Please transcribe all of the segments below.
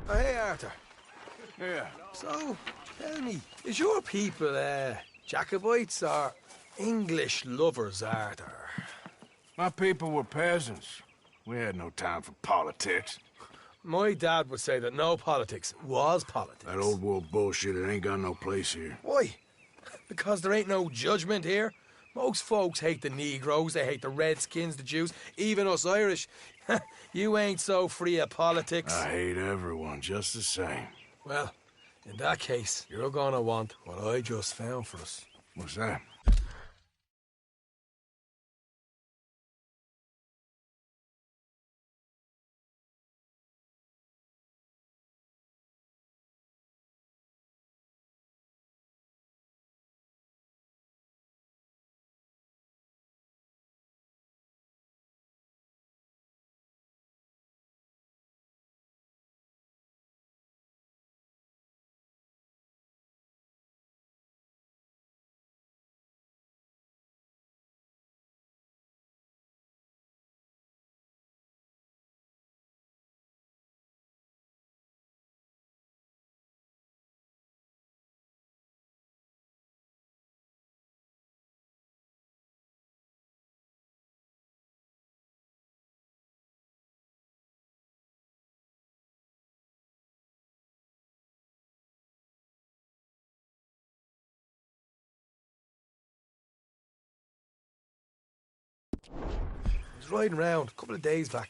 Oh, hey, Arthur. Yeah. So, tell me, is your people, Jacobites or English lovers, Arthur? My people were peasants. We had no time for politics. My dad would say that no politics was politics. That old world bullshit, it ain't got no place here. Why? Because there ain't no judgment here? Most folks hate the Negroes, they hate the Redskins, the Jews, even us Irish. You ain't so free of politics. I hate everyone just the same. Well, in that case, you're gonna want what I just found for us. What's that? I was riding round a couple of days back.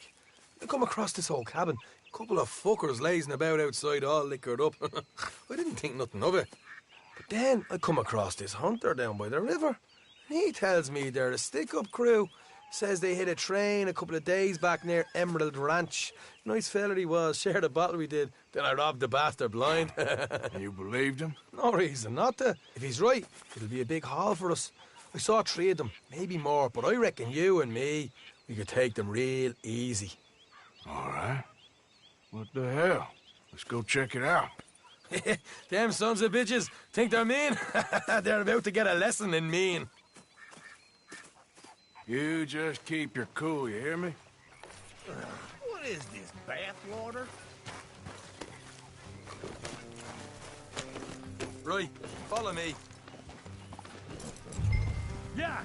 I come across this old cabin. A couple of fuckers lazing about outside all liquored up. I didn't think nothing of it. But then I come across this hunter down by the river. And he tells me they're a stick-up crew. Says they hit a train a couple of days back near Emerald Ranch. Nice fella he was, shared a bottle we did. Then I robbed the bastard blind. You believed him? No reason not to. If he's right, it'll be a big haul for us. I saw 3 of them, maybe more, but I reckon you and me, we could take them real easy. All right. What the hell? Let's go check it out. Them sons of bitches think they're mean. They're about to get a lesson in mean. You just keep your cool, you hear me? What is this, bathwater? Right, follow me. Yeah.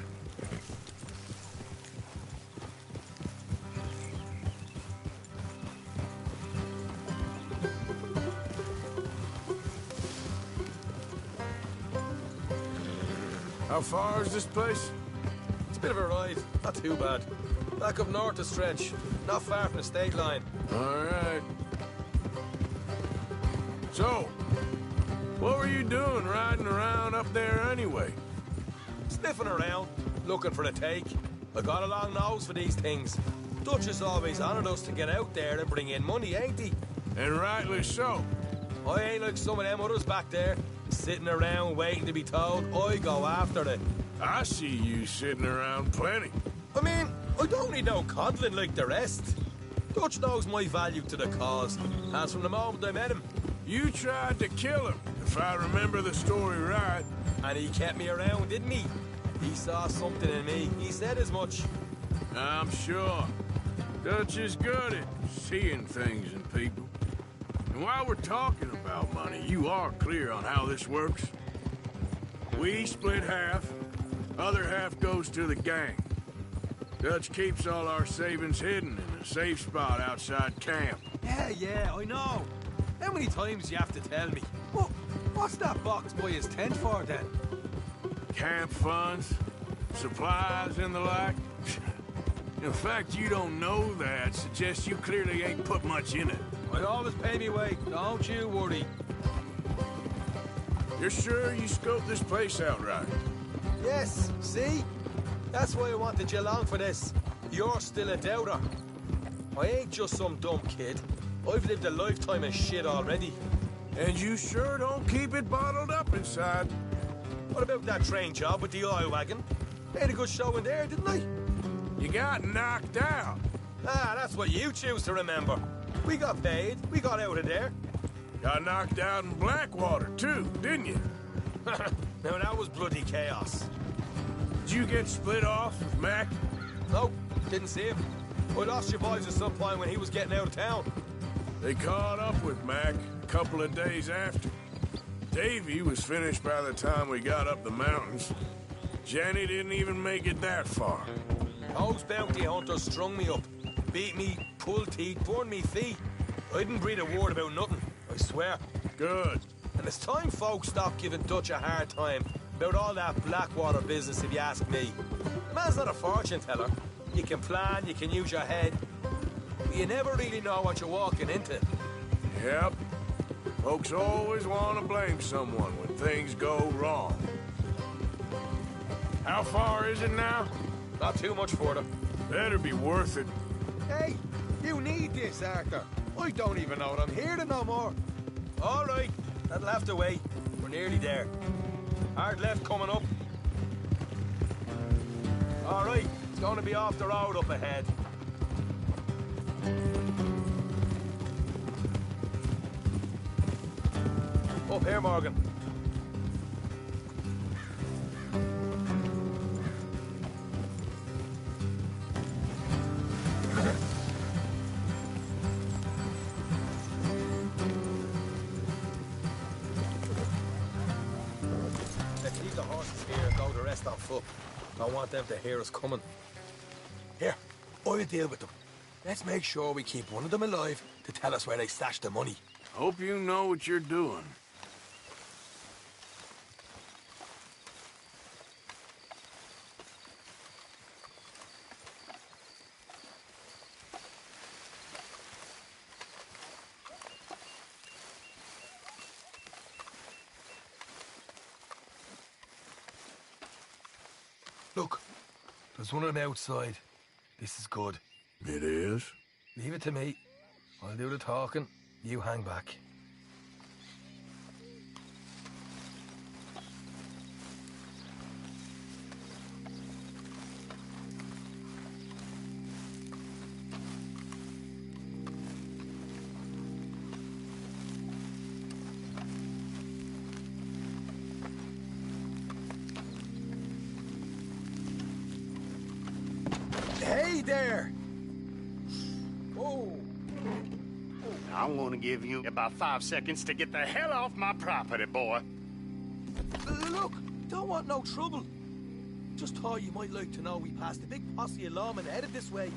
How far is this place? It's a bit of a ride, not too bad. Back up north to stretch, not far from the state line. All right. So, what were you doing riding around up there anyway? Sniffing around, looking for a take. I got a long nose for these things. Dutch has always honoured us to get out there and bring in money, ain't he? And rightly so. I ain't like some of them others back there, sitting around waiting to be told. I go after it. I see you sitting around plenty. I mean, I don't need no coddling like the rest. Dutch knows my value to the cause, and from the moment I met him. You tried to kill him, if I remember the story right. And he kept me around, didn't he? He saw something in me. He said as much. I'm sure. Dutch is good at seeing things in people. And while we're talking about money, you are clear on how this works? We split half, other half goes to the gang. Dutch keeps all our savings hidden in a safe spot outside camp. Yeah, I know. How many times do you have to tell me? What's that box by his tent for, then? Camp funds, supplies, and the like. The fact you don't know that suggests you clearly ain't put much in it. I always pay me way, don't you worry. You're sure you scoped this place out right? Yes, see? That's why I wanted you along for this. You're still a doubter. I ain't just some dumb kid. I've lived a lifetime of shit already. And you sure don't keep it bottled up inside. What about that train job with the oil wagon? Made a good show in there, didn't I? You got knocked out. Ah, that's what you choose to remember. We got paid. We got out of there. Got knocked out in Blackwater, too, didn't you? Now, that was bloody chaos. Did you get split off with Mac? No, didn't see him. I lost your boys at some point when he was getting out of town. They caught up with Mac a couple of days after. Davy was finished by the time we got up the mountains. Jenny didn't even make it that far. Those bounty hunters strung me up. Beat me, pulled teeth, burned me feet. I didn't breathe a word about nothing, I swear. Good. And it's time folks stop giving Dutch a hard time about all that Blackwater business, if you ask me. Man's not a fortune teller. You can plan, you can use your head, but you never really know what you're walking into. Yep. Folks always want to blame someone when things go wrong. How far is it now? Not too much further. Better be worth it. Hey, you need this, Arthur. I don't even know what I'm here to no more. All right, that'll have to wait. We're nearly there. Hard left coming up. All right, it's going to be off the road up ahead. Up here, Morgan. Let's leave the horses here and go the rest on foot. Don't want them to hear us coming. Here, I'll deal with them. Let's make sure we keep one of them alive to tell us where they stashed the money. Hope you know what you're doing. Look, there's one of them outside. This is good. It is? Leave it to me. I'll do the talking. You hang back. Hey there! Oh! I'm gonna give you about 5 seconds to get the hell off my property, boy. Look, don't want no trouble. Just thought you might like to know we passed a big posse of lawmen headed this way.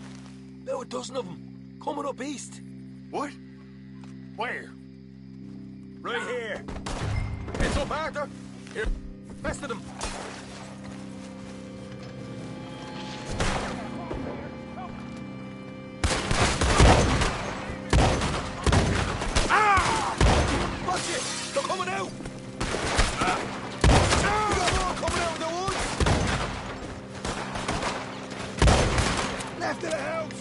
About a dozen of them, coming up east. What? Where? Right here. Heads up, Arthur. Here, best of them. Watch it! They're coming out! We got more coming out of the woods! Left of the house!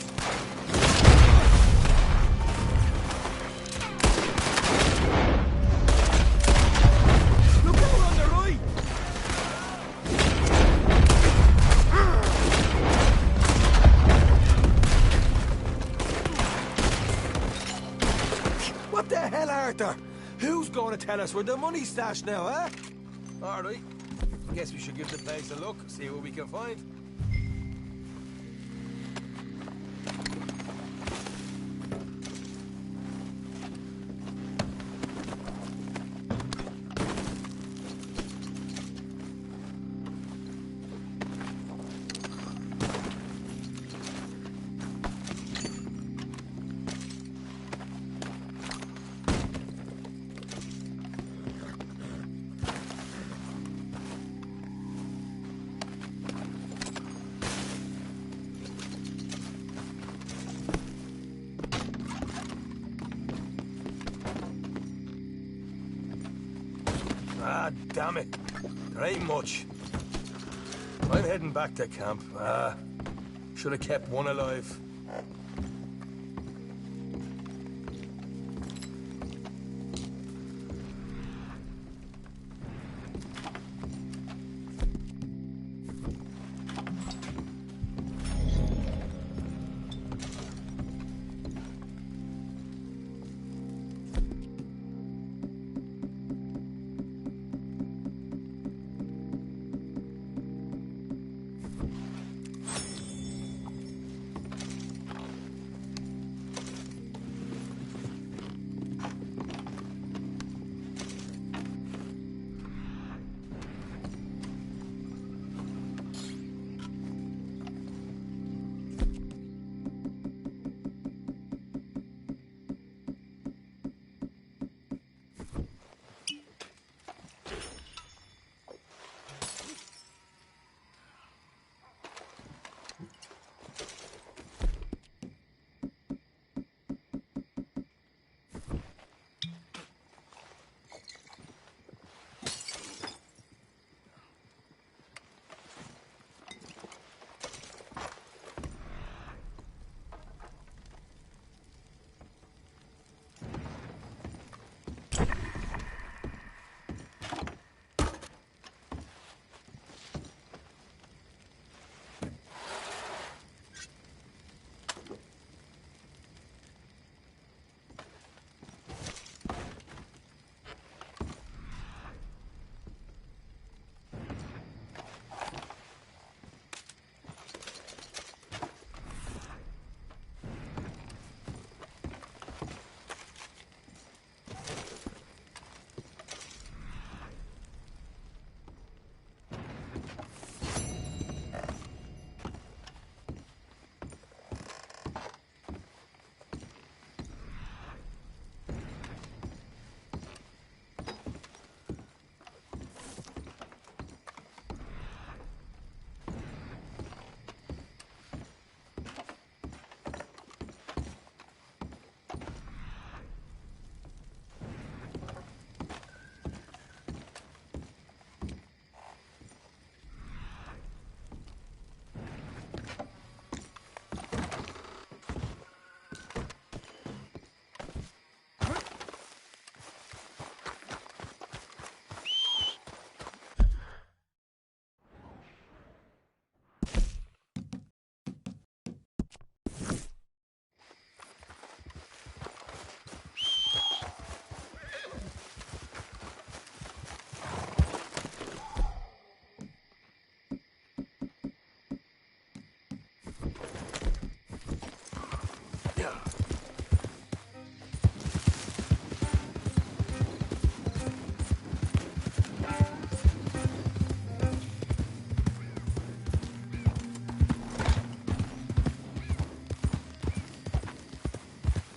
Look out on the right! What the hell, Arthur? Who's going to tell us where the money's stashed now, huh? All right. Guess we should give the place a look, see what we can find. Ah, damn it. There ain't much. I'm heading back to camp. Should have kept one alive.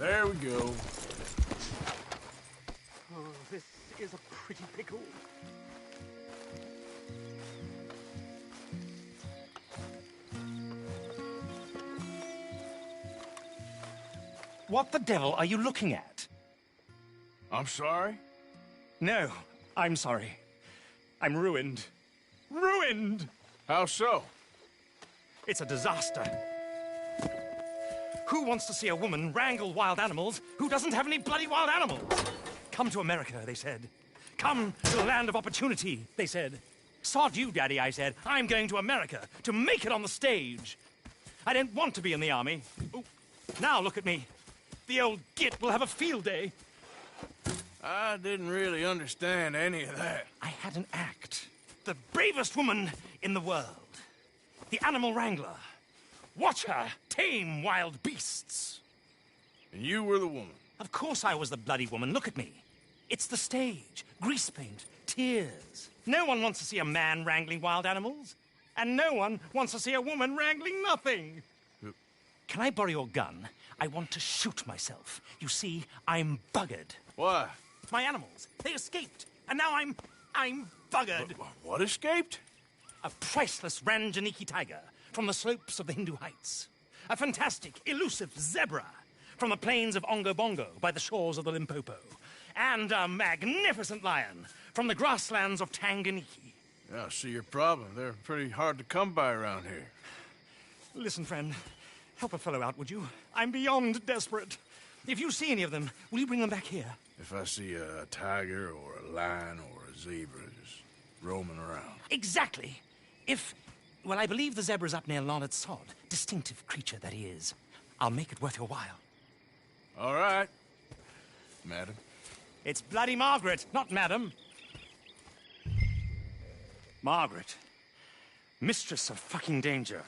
There we go. Oh, this is a pretty pickle. What the devil are you looking at? I'm sorry? No, I'm sorry. I'm ruined. Ruined! How so? It's a disaster. Who wants to see a woman wrangle wild animals who doesn't have any bloody wild animals? Come to America, they said. Come to the land of opportunity, they said. Sod you, Daddy, I said. I'm going to America to make it on the stage. I don't want to be in the army. Ooh, now look at me. The old git will have a field day. I didn't really understand any of that. I had an act. The bravest woman in the world. The animal wrangler. Watch her tame wild beasts. And you were the woman. Of course I was the bloody woman. Look at me. It's the stage. Grease paint. Tears. No one wants to see a man wrangling wild animals. And no one wants to see a woman wrangling nothing. Can I borrow your gun? I want to shoot myself. You see, I'm buggered. Why? My animals, they escaped. And now I'm buggered. What escaped? A priceless Ranjaniki tiger from the slopes of the Hindu Heights. A fantastic, elusive zebra from the plains of Ongo Bongo by the shores of the Limpopo. And a magnificent lion from the grasslands of Tanganyika. Yeah, I see your problem. They're pretty hard to come by around here. Listen, friend, help a fellow out, would you? I'm beyond desperate. If you see any of them, will you bring them back here? If I see a tiger or a lion or a zebra just roaming around. Exactly. Well, I believe the zebra's up near Larned Sod. Distinctive creature that he is. I'll make it worth your while. All right, madam. It's bloody Margaret, not madam. Margaret. Mistress of fucking danger.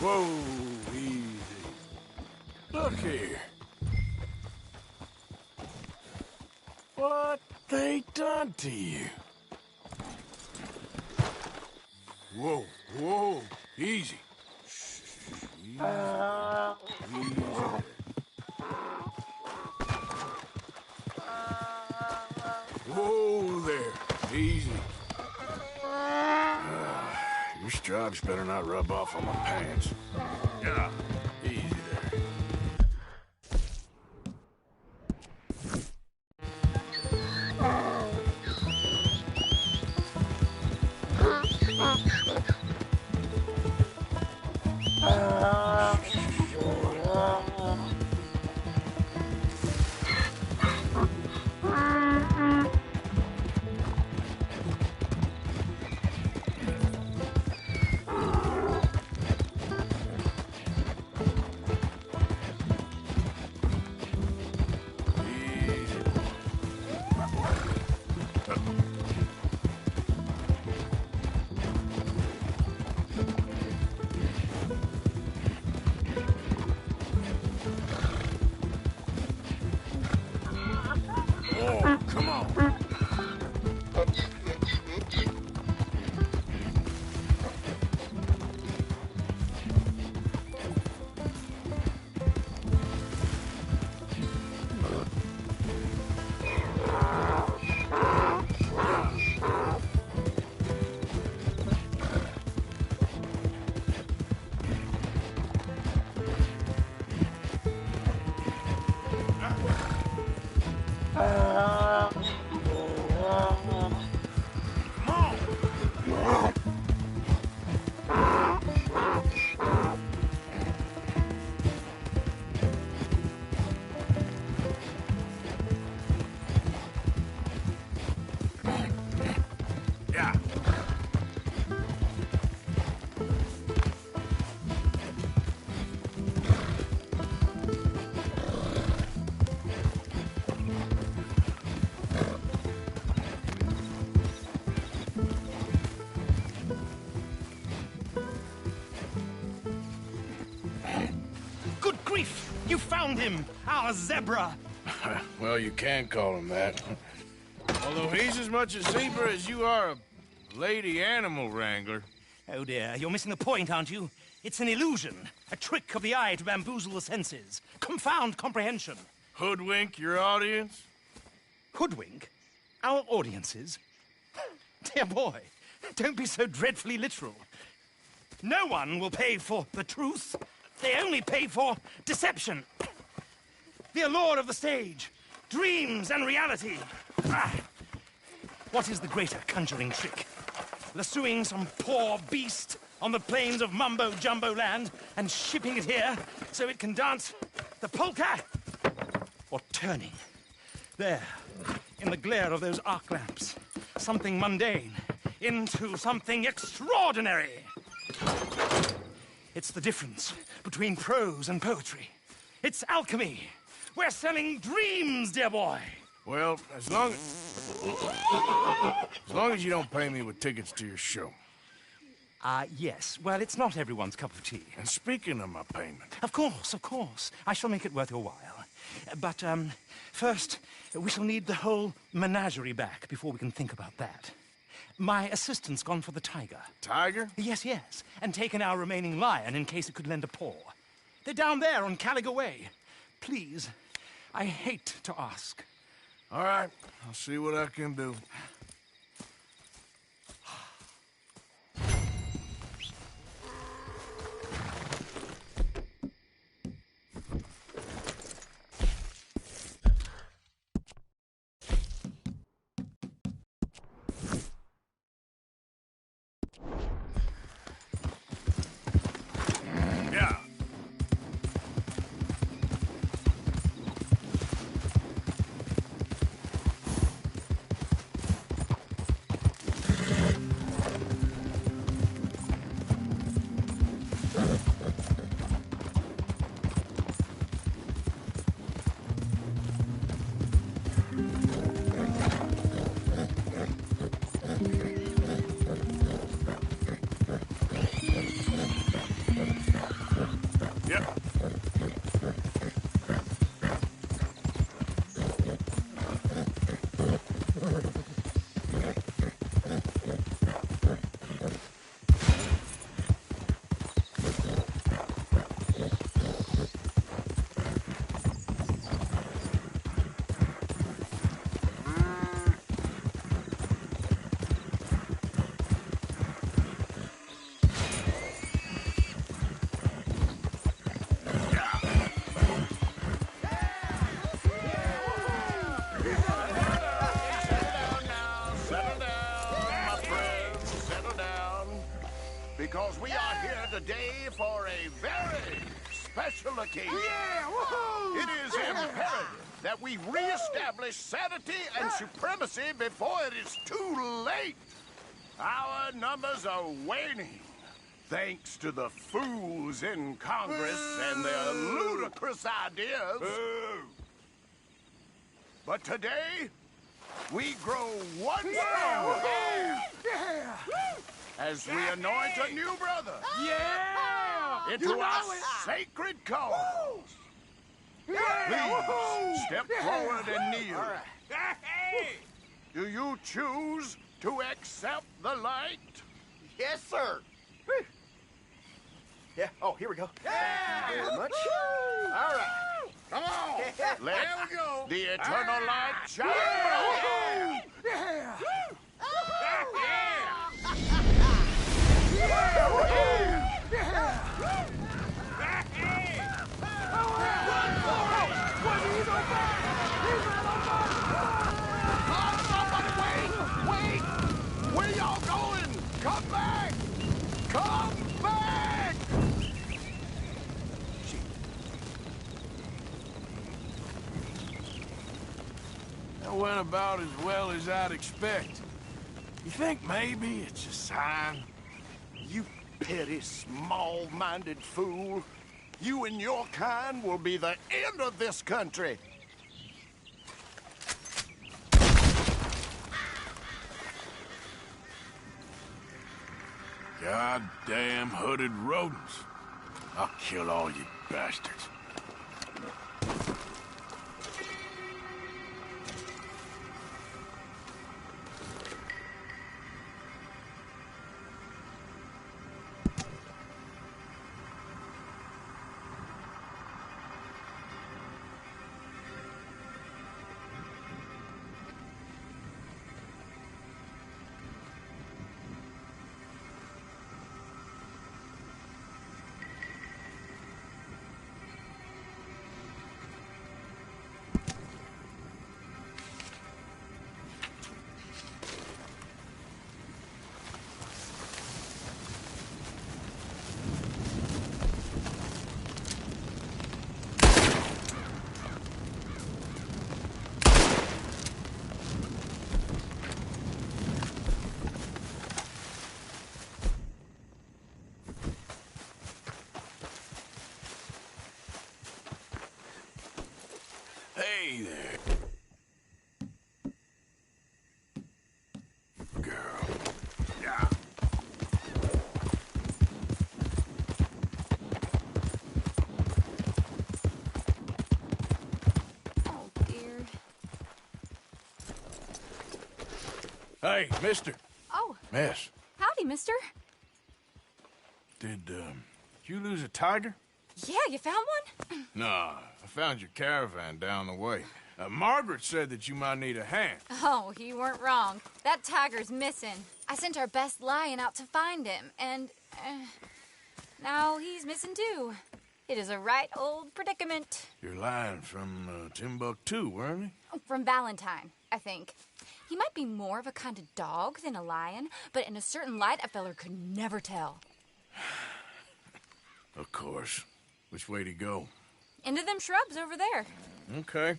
Whoa, easy. Look here. What they done to you? Whoa, whoa, easy. Easy. Easy. Whoa there, easy. Your stripes better not rub off on my pants. Yeah, easy there. Oh, come on. Yeah. Good grief! You found him! Our zebra! Well, you can call him that. Although he's as much a zebra as you are a lady animal wrangler. Oh dear, you're missing the point, aren't you? It's an illusion, a trick of the eye to bamboozle the senses, confound comprehension. Hoodwink your audience? Hoodwink? Our audiences? Dear boy, don't be so dreadfully literal. No one will pay for the truth. They only pay for deception. The allure of the stage, dreams and reality. Ah. What is the greater conjuring trick? Lassoing some poor beast on the plains of mumbo-jumbo land and shipping it here so it can dance the polka? Or turning, there, in the glare of those arc lamps, something mundane into something extraordinary? It's the difference between prose and poetry. It's alchemy. We're selling dreams, dear boy. Well, as long as you don't pay me with tickets to your show. Yes. Well, it's not everyone's cup of tea. And speaking of my payment... Of course, of course. I shall make it worth your while. But, first, we shall need the whole menagerie back before we can think about that. My assistant's gone for the tiger. Tiger? Yes, yes. And taken our remaining lion in case it could lend a paw. They're down there on Caliga Way. Please, I hate to ask. All right, I'll see what I can do. Yeah. Yep. Because we are here today for a very special occasion. Yeah! Woohoo! It is imperative that we reestablish sanity and supremacy before it is too late. Our numbers are waning, thanks to the fools in Congress and their ludicrous ideas. But today, we grow one stronger. Yeah! As we anoint a new brother Yeah! into You know our it. sacred cause. Yeah! Please step forward and kneel. All right. Do you choose to accept the light? Yes, sir. Yeah. Oh, here we go. Yeah! Very much. All right. Come on. Let There we go. the eternal light shine bright. Yeah! Somebody wait! Where y'all going? Come back! Come back! That went about as well as I'd expect. You think maybe it's a sign? You petty, small-minded fool. You and your kind will be the end of this country. Goddamn hooded rodents. I'll kill all you bastards. Hey there. Girl. Yeah. Oh, dear. Hey, mister. Oh, Miss. howdy, mister. Did you lose a tiger? Yeah, you found one? Nah, I found your caravan down the way. Margaret said that you might need a hand. Oh, you weren't wrong. That tiger's missing. I sent our best lion out to find him, and now he's missing too. It is a right old predicament. You're lying from Timbuktu, weren't he? From Valentine, I think. He might be more of a kind of dog than a lion, but in a certain light, a feller could never tell. Of course. Which way to go? Into them shrubs over there. Okay.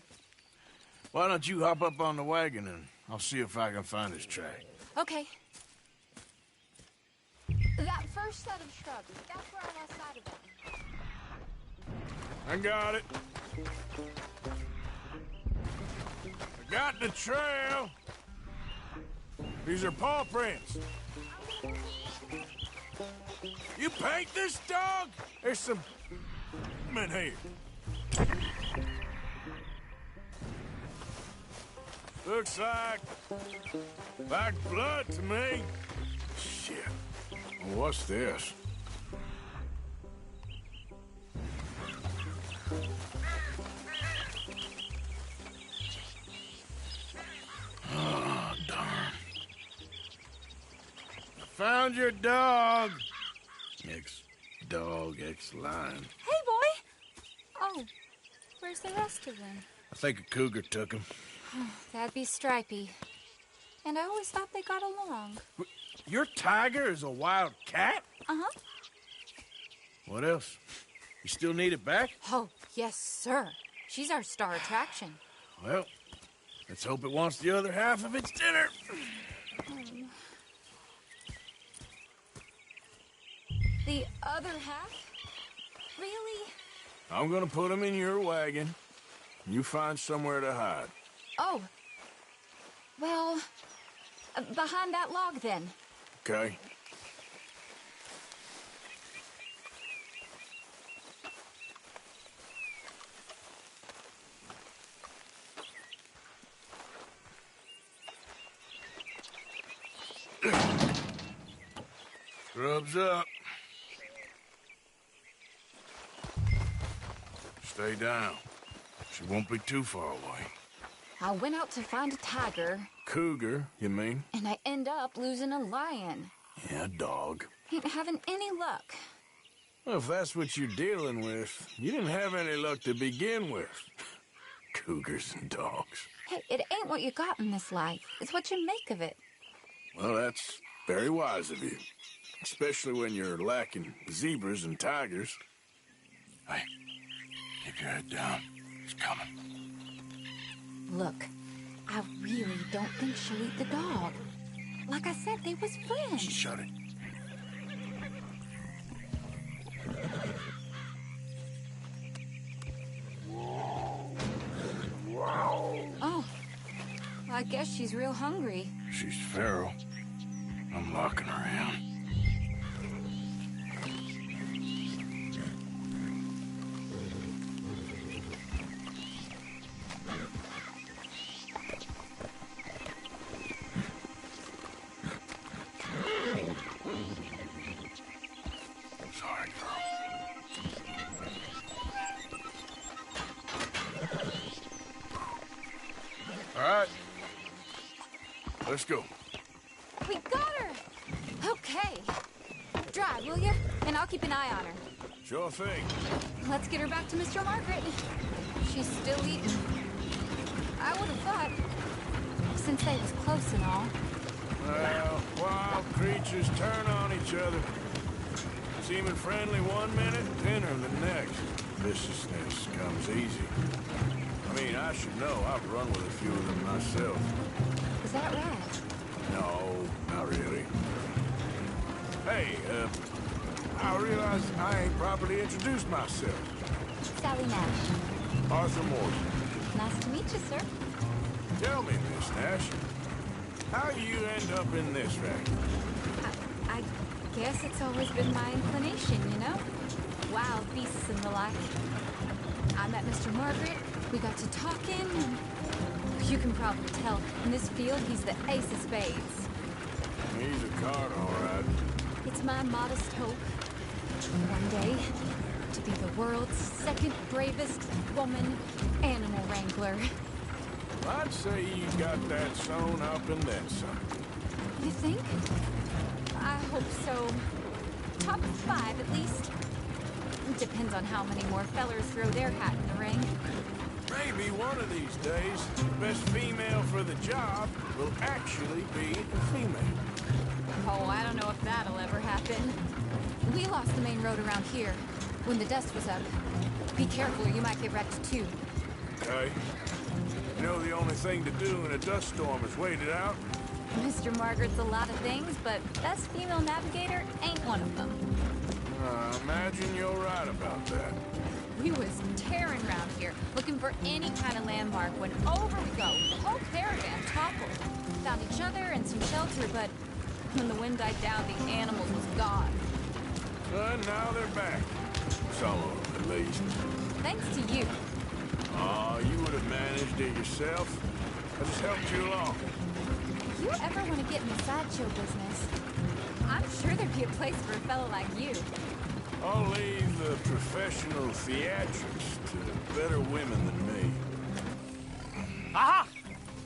Why don't you hop up on the wagon and I'll see if I can find his track. Okay. That first set of shrubs, that's where I lost sight of them. I got it. I got the trail. These are paw prints. You paint this dog? There's some movement here. Looks like blood to me. Shit. What's this? Oh, darn. I found your dog. Ex-dog, ex-lion. Hey, boy! Oh, where's the rest of them? I think a cougar took him. That'd be Stripey. And I always thought they got along. Your tiger is a wild cat? Uh-huh. What else? You still need it back? Oh, yes, sir. She's our star attraction. Well, let's hope it wants the other half of its dinner. The other half? Really? I'm gonna put him in your wagon. You find somewhere to hide. Oh. Well, behind that log, then. Okay? Scrubs up. Stay down. She won't be too far away. I went out to find a tiger, Cougar, you mean? and I end up losing a lion. Yeah, dog. Ain't having any luck. Well, if that's what you're dealing with, you didn't have any luck to begin with. Cougars and dogs. Hey, it ain't what you got in this life. It's what you make of it. Well, that's very wise of you. Especially when you're lacking zebras and tigers. Hey, keep your head down. He's coming. Look, I really don't think she'll eat the dog. Like I said, they was friends. Shut it. Oh, well, I guess she's real hungry. She's feral. I'm locking her in. Sorry, girl. All right. Let's go. We got her! Okay. Drive, will you? And I'll keep an eye on her. Sure thing. Let's get her back to Mr. Margaret. She's still eating. I would have thought, since they was close and all. Well, wild creatures turn on each other. Seeming friendly one minute, tender the next. Viciousness comes easy. I mean, I should know. I've run with a few of them myself. Is that right? No, not really. Hey, I realize I ain't properly introduced myself. Sally Nash. Arthur Morgan. Nice to meet you, sir. Tell me, Miss Nash, how you end up in this racket? I guess it's always been my inclination, you know? Wild beasts and the like. I met Mr. Margaret. We got to talking, and you can probably tell, in this field, he's the ace of spades. He's a card, all right. It's my modest hope, one day, to be the world's second bravest woman animal wrangler. I'd say you got that sewn up and then some. You think? I hope so. Top 5, at least. Depends on how many more fellers throw their hat in the ring. Maybe one of these days, the best female for the job will actually be a female. Oh, I don't know if that'll ever happen. We lost the main road around here when the dust was up. Be careful or you might get wrecked too. Okay. You know the only thing to do in a dust storm is wait it out? Mr. Margaret's a lot of things, but best female navigator ain't one of them. I imagine you're right about that. We was tearing around here, looking for any kind of landmark when over we go. The whole caravan toppled. Found each other and some shelter, but when the wind died down, the animals was gone. And now they're back. Some of them. at least. Thanks to you. Oh, you would have managed it yourself. I just helped you along. If you ever want to get in the sideshow business, I'm sure there'd be a place for a fellow like you. I'll leave the professional theatrics to better women than me. Aha!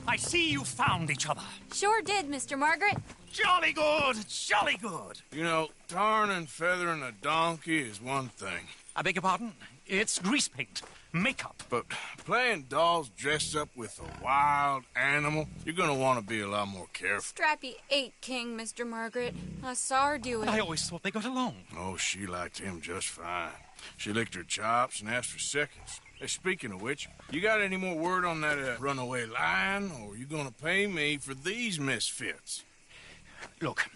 I see you found each other. Sure did, Mr. Margaret. Jolly good, jolly good. You know, tarring and feathering a donkey is one thing. I beg your pardon? It's grease paint, makeup. But playing dolls dressed up with a wild animal, you're gonna want to be a lot more careful. Strappy ain't king, Mr. Margaret. I saw her do it. I always thought they got along. Oh, she liked him just fine. She licked her chops and asked for seconds. Hey, speaking of which, you got any more word on that runaway lion, or are you gonna pay me for these misfits? Look,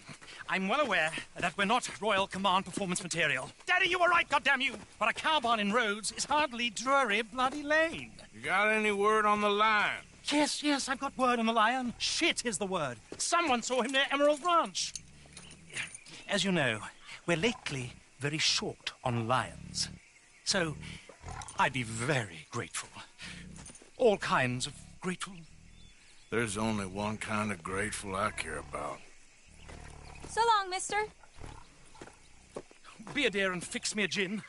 I'm well aware that we're not Royal Command performance material. Daddy, you were right, goddammit you! But a cow barn in Rhodes is hardly Drury Bloody Lane. You got any word on the lion? Yes, I've got word on the lion. Shit is the word. Someone saw him near Emerald Ranch. As you know, we're lately very short on lions. So, I'd be very grateful. All kinds of grateful. There's only one kind of grateful I care about. So long, mister. Be a dear and fix me a gin.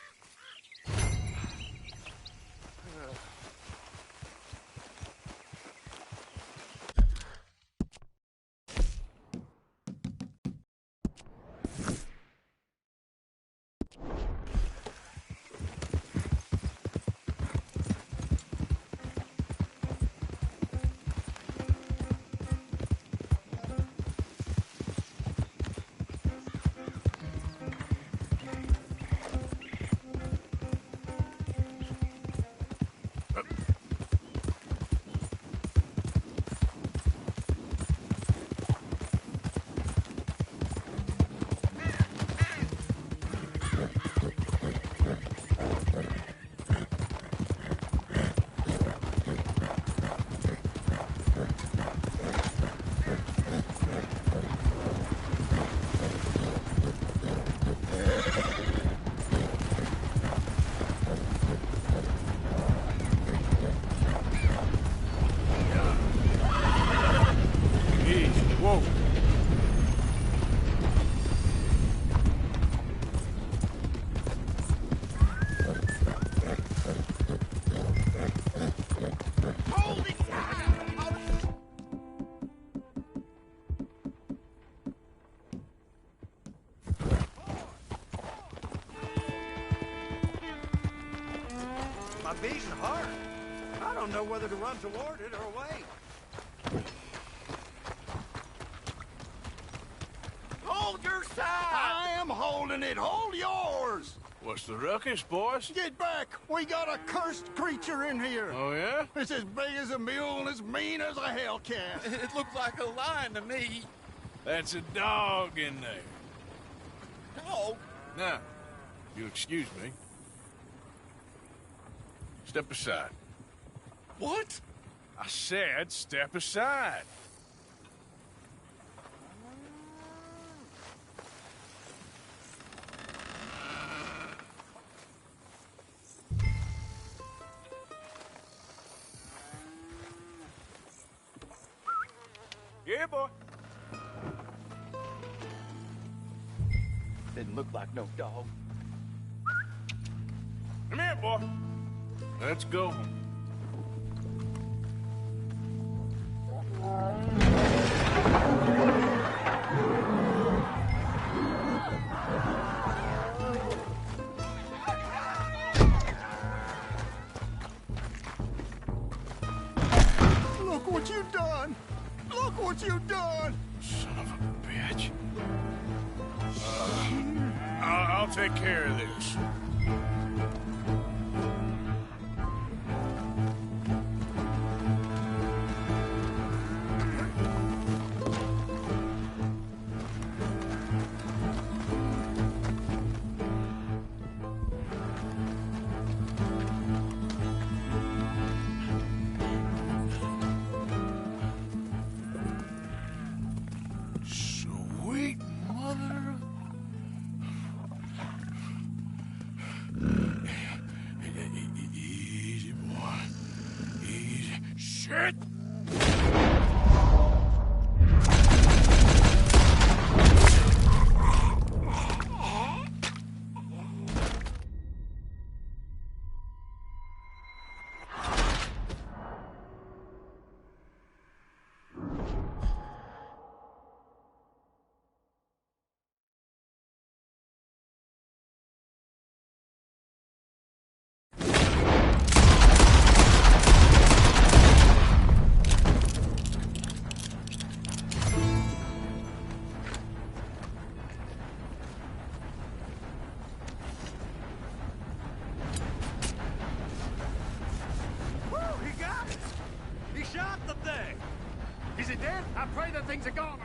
My beating heart. I don't know whether to run toward it or wait. Hold your side! I am holding it. Hold yours! What's the ruckus, boys? Get back! We got a cursed creature in here. Oh, yeah? It's as big as a mule and as mean as a hellcat. It looked like a lion to me. That's a dog in there. Dog? Now, you'll excuse me. Step aside. What? I said step aside. Yeah, boy. Didn't look like no dog. Come here, boy. Let's go. Look what you've done! Look what you've done! Son of a bitch. I'll take care of this. Sweet mother. Good. He got it! He shot the thing! Is it dead? I pray the thing's a goner.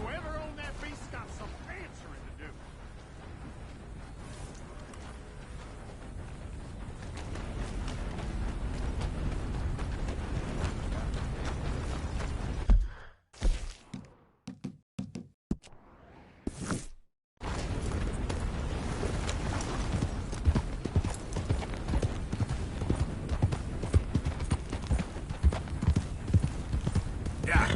Whoever owned that beast's got some answering to do. Yeah.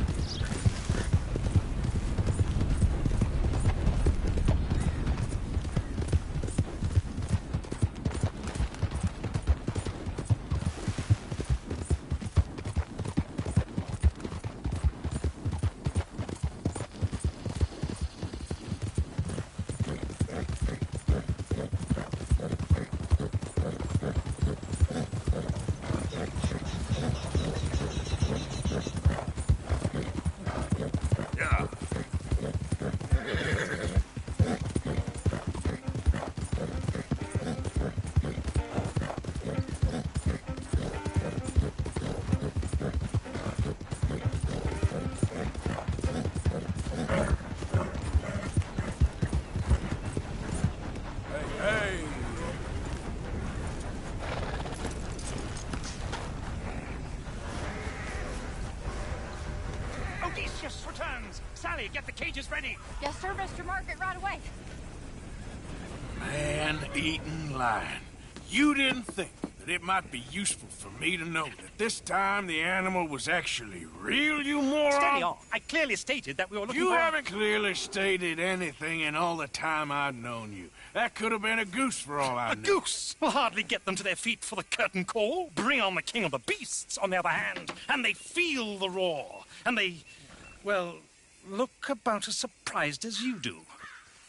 Yeah. Hey. Odysseus returns! Sally, get the cages ready! Yes, sir, Mr. Margaret, right away. Man-eating lion. You didn't think that it might be useful for me to know that this time the animal was actually real, you moron? Steady on. I clearly stated that we were looking You for... haven't clearly stated anything in all the time I've known you. That could have been a goose for all I A know. goose will hardly get them to their feet for the curtain call. Bring on the king of the beasts, on the other hand, and they feel the roar. And they, well, look about as surprised as you do.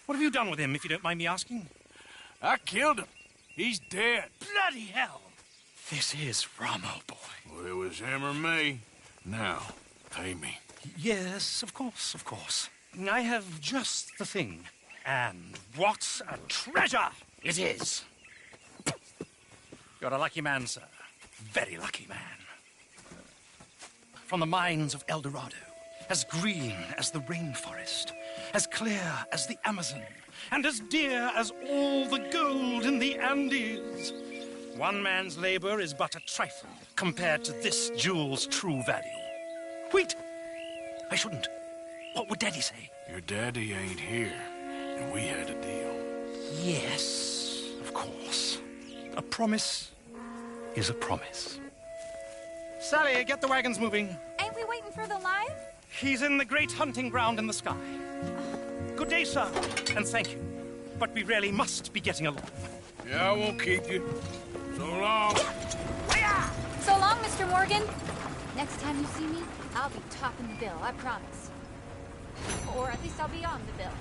What have you done with him, if you don't mind me asking? I killed him. He's dead. Bloody hell! This is Ramo, boy. Well, it was him or me. Now, pay me. Yes, of course, of course. I have just the thing. And what a treasure it is! You're a lucky man, sir. Very lucky man. From the mines of El Dorado, as green as the rainforest, as clear as the Amazon, and as dear as all the gold in the Andes. One man's labor is but a trifle compared to this jewel's true value. Wait! I shouldn't. What would Daddy say? Your daddy ain't here, and we had a deal. Yes, of course. A promise is a promise. Sally, get the wagons moving. Ain't we waiting for the lion? He's in the great hunting ground in the sky. Good day, sir, and thank you. But we really must be getting along. Yeah, I won't keep you. So long. So long, Mr. Morgan. Next time you see me, I'll be topping the bill, I promise. Or at least I'll be on the bill.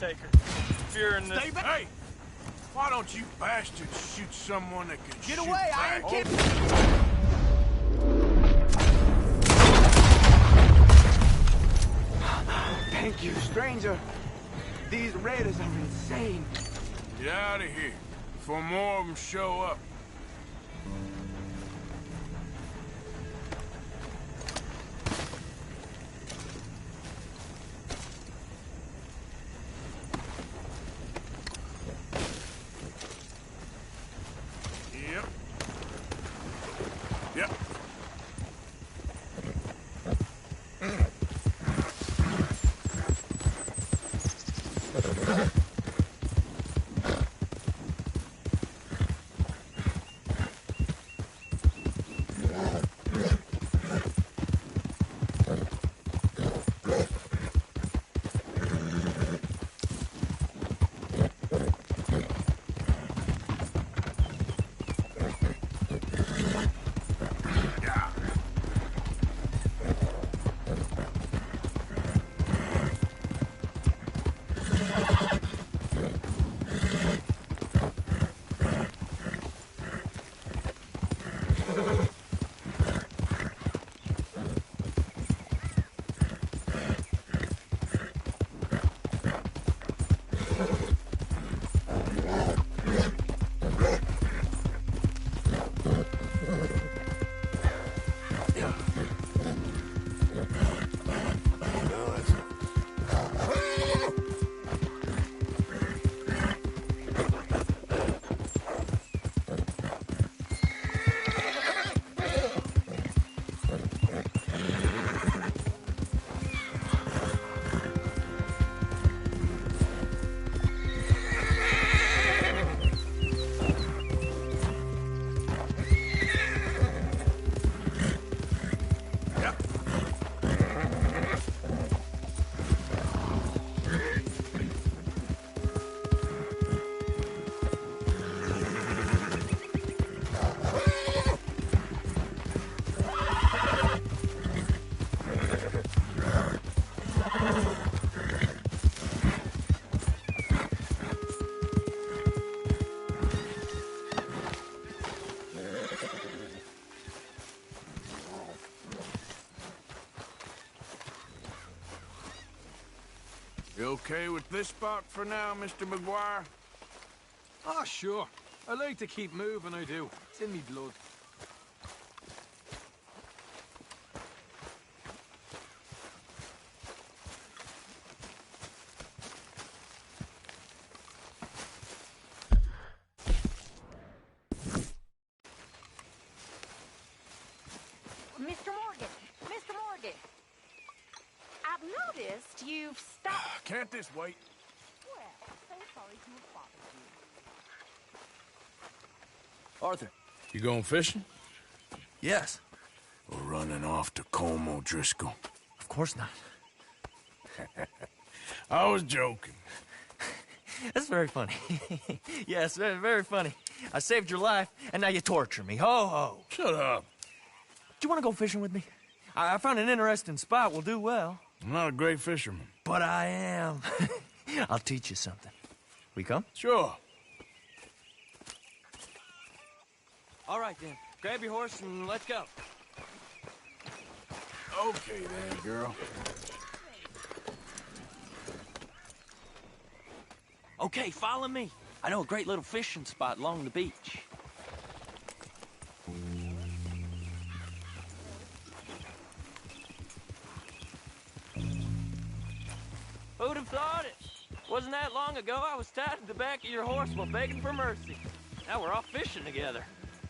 taker. If you're in this... Stay back! Hey! Why don't you bastards shoot someone that can Get shoot away! I back? ain't kidding! Thank you, stranger. These raiders are insane. Get out of here before more of them show up. Yep. Yep. You okay with this spot for now, Mr. McGuire? Ah, sure. I like to keep moving, I do. It's in me blood. Mr. Morgan! Mr. Morgan! I've noticed you've stopped... Can't this wait? Well, so sorry to have bothered you. Arthur. You going fishing? Yes. Or running off to Colm O'Driscoll? Of course not. I was joking. That's very funny. Yes, very, very funny. I saved your life, and now you torture me. Ho, ho. Shut up. Do you want to go fishing with me? I found an interesting spot. We'll do well. I'm not a great fisherman. But I am. I'll teach you something. We come? Sure. All right, then. Grab your horse and let's go. Okay then, girl. Okay, follow me. I know a great little fishing spot along the beach. Who'd have thought it? Wasn't that long ago I was tied to the back of your horse while begging for mercy. Now we're off fishing together.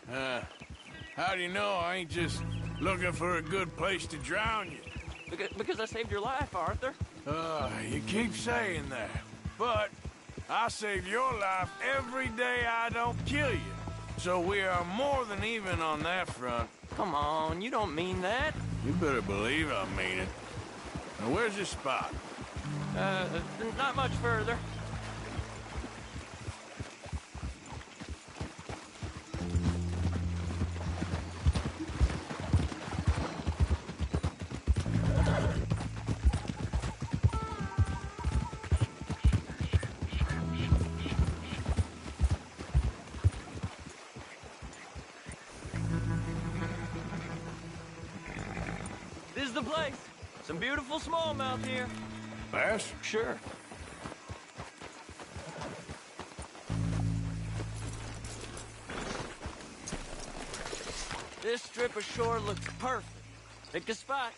How do you know I ain't just looking for a good place to drown you? Because I saved your life, Arthur. You keep saying that. But I save your life every day I don't kill you. So we are more than even on that front. Come on, you don't mean that. You better believe I mean it. Now where's this spot? Not much further. place. Some beautiful smallmouth here. Bass? Sure. This strip of shore looks perfect. Pick a spot.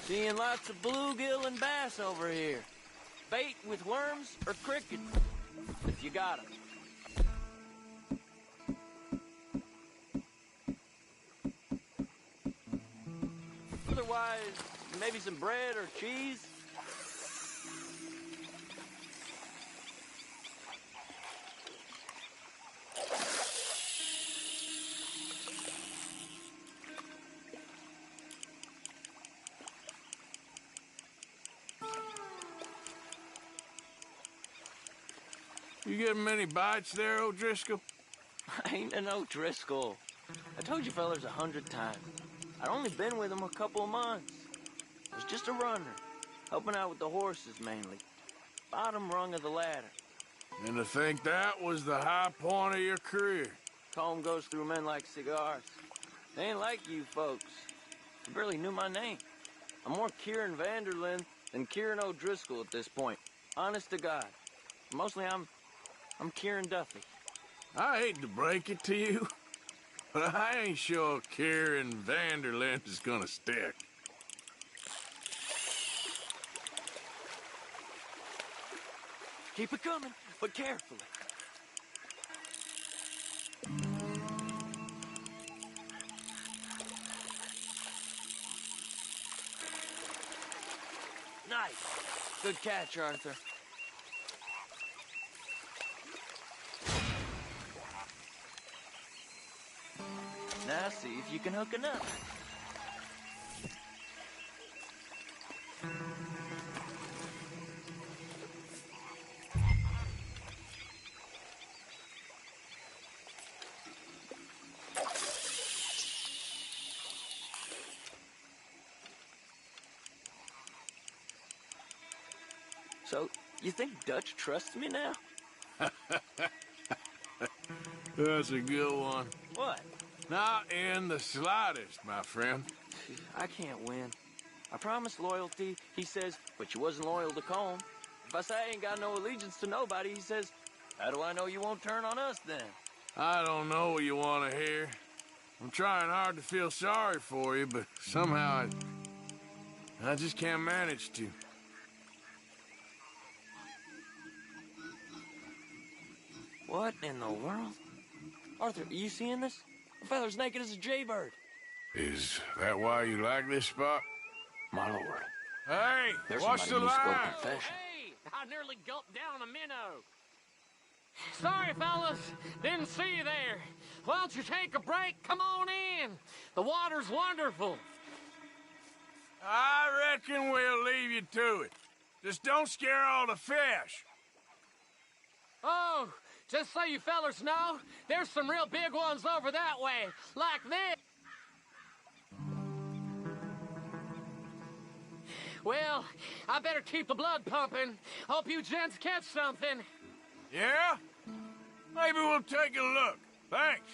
Seeing lots of bluegill and bass over here. Bait with worms or crickets, if you got 'em. Otherwise, maybe some bread or cheese. You getting many bites there, O'Driscoll? I ain't an O'Driscoll. I told you fellers 100 times. I'd only been with him a couple of months. I was just a runner, helping out with the horses mainly. Bottom rung of the ladder. And to think that was the high point of your career. Comb goes through men like cigars. They ain't like you folks. You barely knew my name. I'm more Kieran Vanderlyn than Kieran O'Driscoll at this point. Honest to God. Mostly I'm Kieran Duffy. I hate to break it to you, but I ain't sure Kieran Vanderlyn is gonna stick. Keep it coming, but carefully. Nice. Good catch, Arthur. Now see if you can hook it up. So, you think Dutch trusts me now? That's a good one. What? Not in the slightest, my friend. I can't win. I promised loyalty, he says, but you wasn't loyal to Combe. If I say I ain't got no allegiance to nobody, he says, how do I know you won't turn on us then? I don't know what you want to hear. I'm trying hard to feel sorry for you, but somehow I just can't manage to. What in the world? Arthur, are you seeing this? The feather's naked as a jaybird. Is that why you like this spot? My lord. Hey, There's what's the somebody who spoke line? confession. Hey, I nearly gulped down a minnow. Sorry, fellas. Didn't see you there. Why don't you take a break? Come on in. The water's wonderful. I reckon we'll leave you to it. Just don't scare all the fish. Oh, just so you fellers know, there's some real big ones over that way, like this. Well, I better keep the blood pumping. Hope you gents catch something. Yeah? Maybe we'll take a look. Thanks.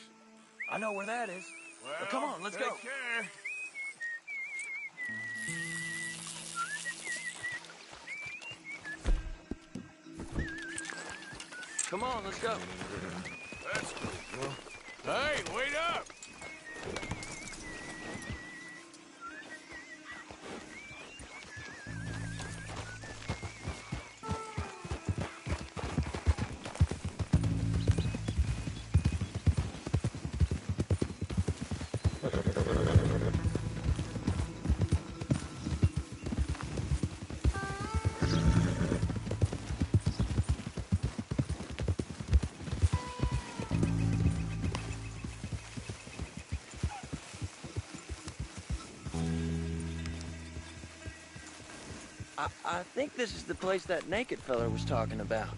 I know where that is. Well, But come on, let's take go. care. Come on, let's go. Let's go. Hey, wait up! I think this is the place that naked feller was talking about.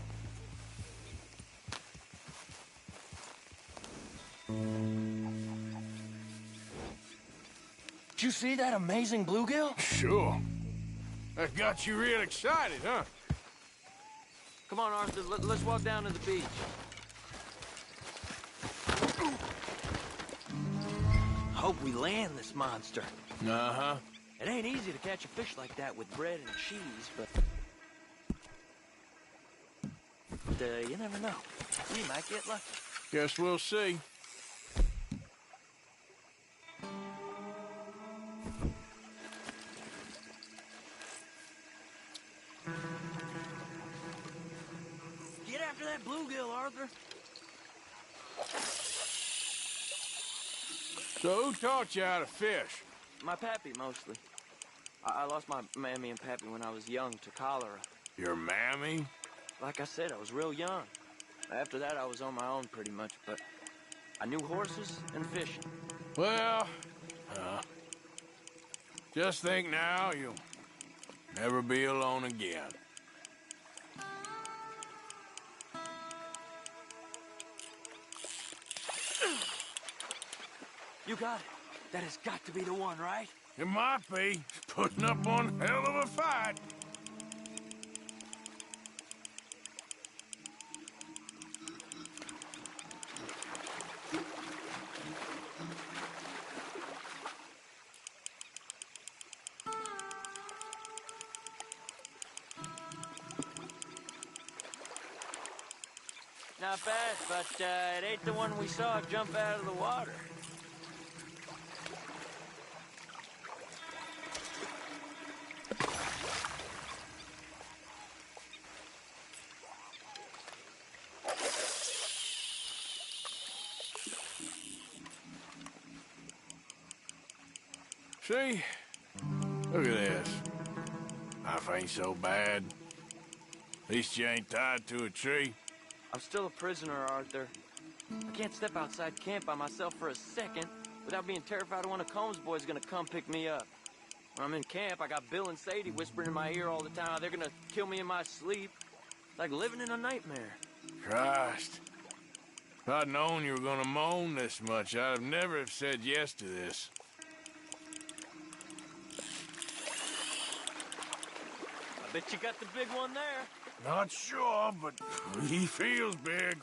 Did you see that amazing bluegill? Sure. That got you real excited, huh? Come on, Arthur, let's walk down to the beach. hope we land this monster. Uh-huh. It ain't easy to catch a fish like that with bread and cheese, but you never know. We might get lucky. Guess we'll see. Get after that bluegill, Arthur. So who taught you how to fish? My pappy, mostly. I lost my mammy and pappy when I was young to cholera. Your mammy? Like I said, I was real young. After that, I was on my own pretty much, but I knew horses and fishing. Well, just think now you'll never be alone again. You got it. That has got to be the one, right? It might be. Putting up one hell of a fight. Not bad, but it ain't the one we saw jump out of the water. See? Look at this. Life ain't so bad. At least you ain't tied to a tree. I'm still a prisoner, Arthur. I can't step outside camp by myself for a second without being terrified one of Combs' boys gonna come pick me up. When I'm in camp, I got Bill and Sadie whispering in my ear all the time how they're gonna kill me in my sleep. Like living in a nightmare. Christ. If I'd known you were gonna moan this much, I'd have never have said yes to this. I bet you got the big one there. Not sure, but he feels big.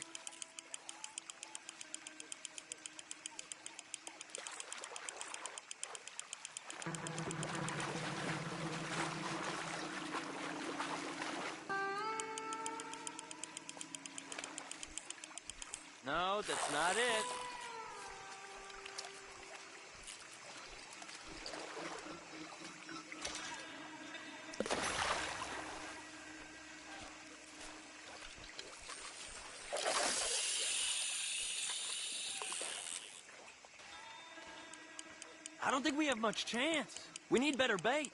No, that's not it. I don't think we have much chance. We need better bait.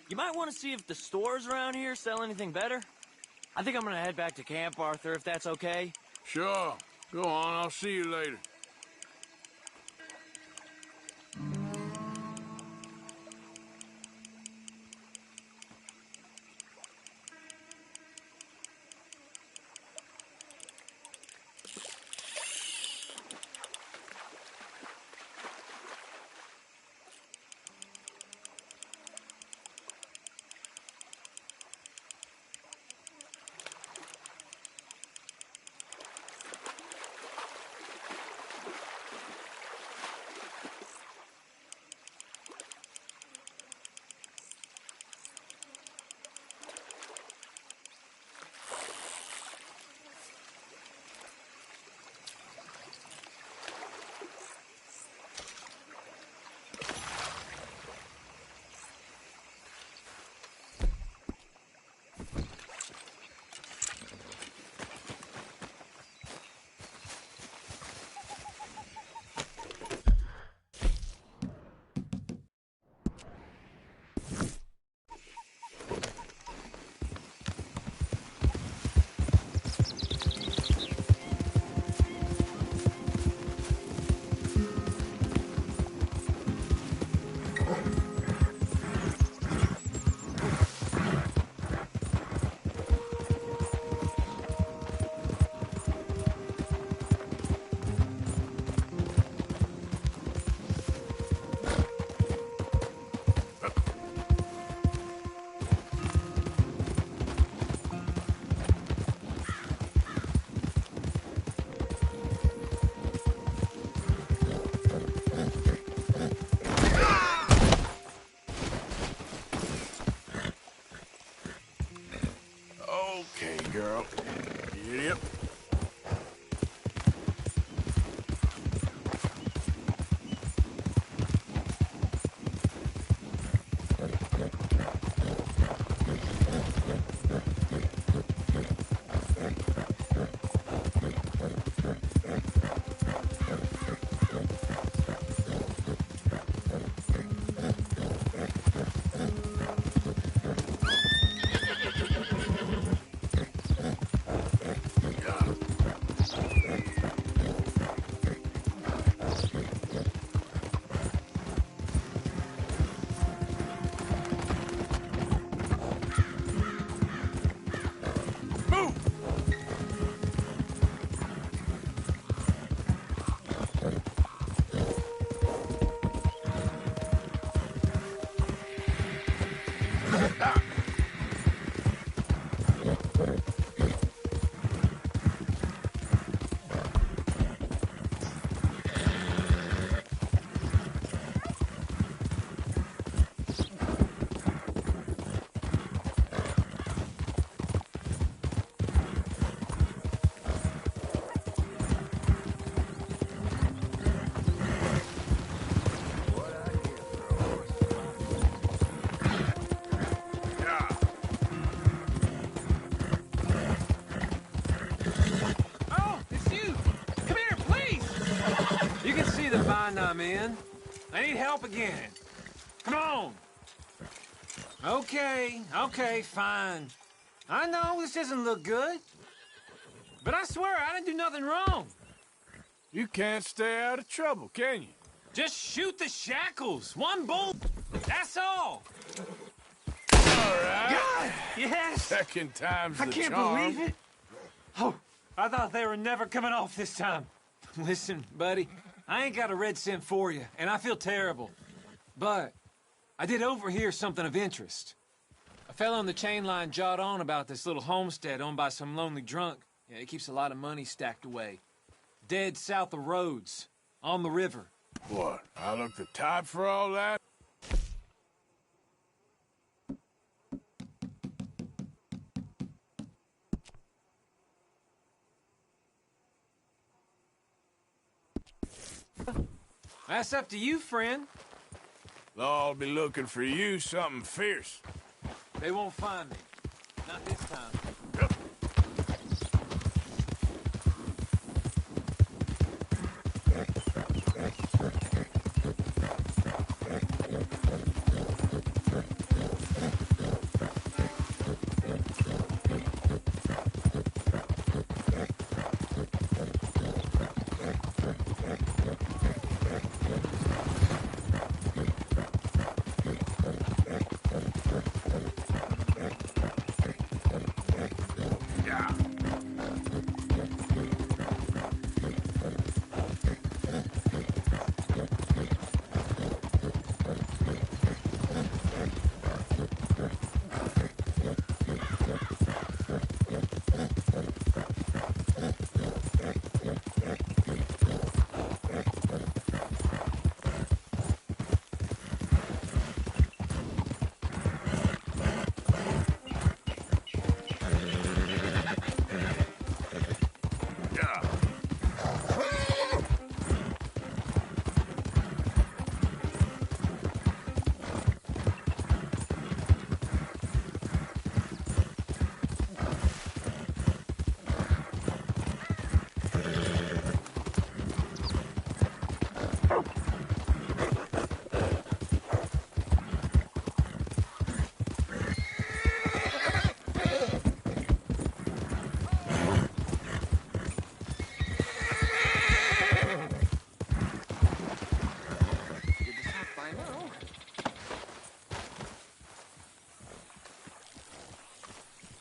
You might want to see if the stores around here sell anything better. I think I'm gonna head back to camp, Arthur, if that's okay. Sure. Go on, I'll see you later. I'm in. I need help again. Come on. Okay, fine. I know this doesn't look good. But I swear I didn't do nothing wrong. You can't stay out of trouble, can you? Just shoot the shackles. One bolt. That's all. All right. God! Yes! Second time's the I can't charm. believe it. Oh, I thought they were never coming off this time. Listen, buddy, I ain't got a red cent for you, and I feel terrible. But I did overhear something of interest. A fellow on the chain line jawed on about this little homestead owned by some lonely drunk. Yeah, he keeps a lot of money stacked away. Dead south of Rhodes, on the river. What, I look the type for all that? That's up to you, friend. Law'll be looking for you something fierce. They won't find me. Not this time.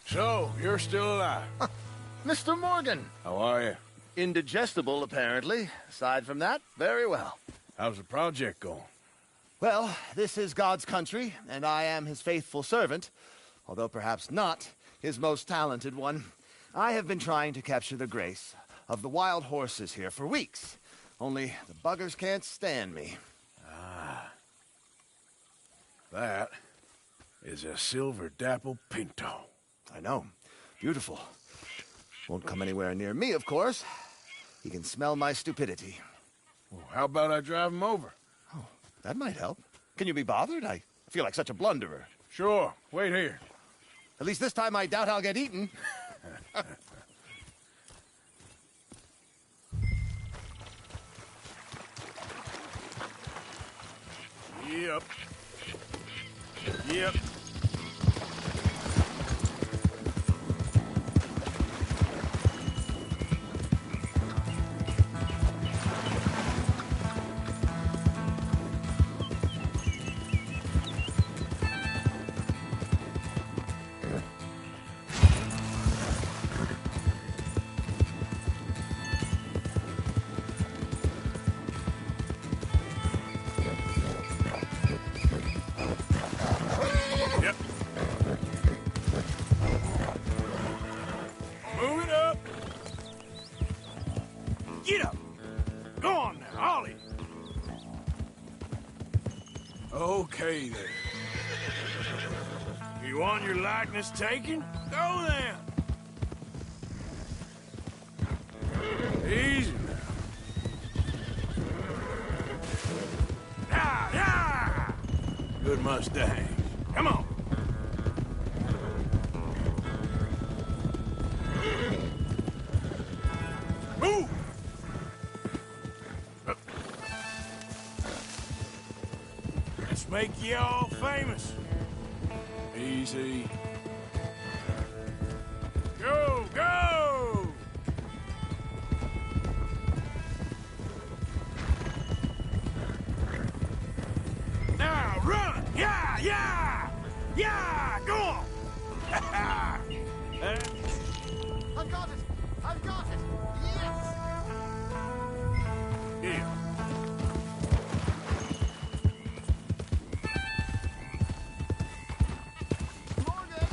So, you're still alive. Mr. Morgan. How are you? Indigestible, apparently. Aside from that, very well. How's the project going? Well, this is God's country, and I am his faithful servant, although perhaps not his most talented one. I have been trying to capture the grace of the wild horses here for weeks, only the buggers can't stand me. Ah. That is a silver dapple pinto. I know. Beautiful. Won't come anywhere near me, of course. He can smell my stupidity. Well, how about I drive him over? Oh, that might help. Can you be bothered? I feel like such a blunderer. Sure. Wait here. At least this time I doubt I'll get eaten. Yep. Yep. Okay, then. You want your likeness taken? Go then. Easy now. Yeah! Good Mustang. Come on. Move! Let's make you all famous. Easy. Go, go! Now run! Yeah, yeah! Yeah! Go on! I've got it! I've got it! Yes! Here. Morgan!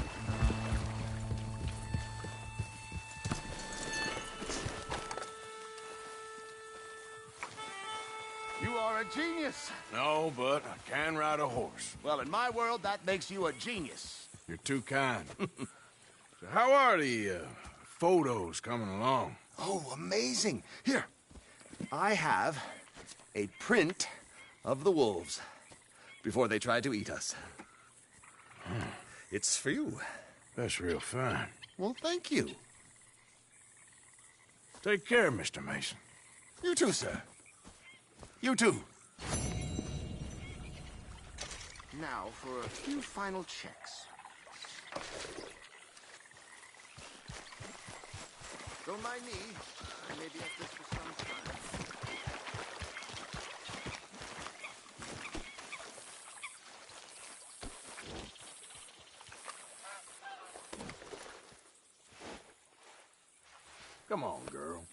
You are a genius. No, but I can ride a horse. Well, in my world, that makes you a genius. You're too kind. So how are the photos coming along? Oh, amazing. Here, I have a print of the wolves before they tried to eat us. It's for you. That's real fine. Well, thank you. Take care, Mr. Mason. You too, sir. You too. Now for a few final checks. Don't mind me. I may be at this for some time. Come on, girl.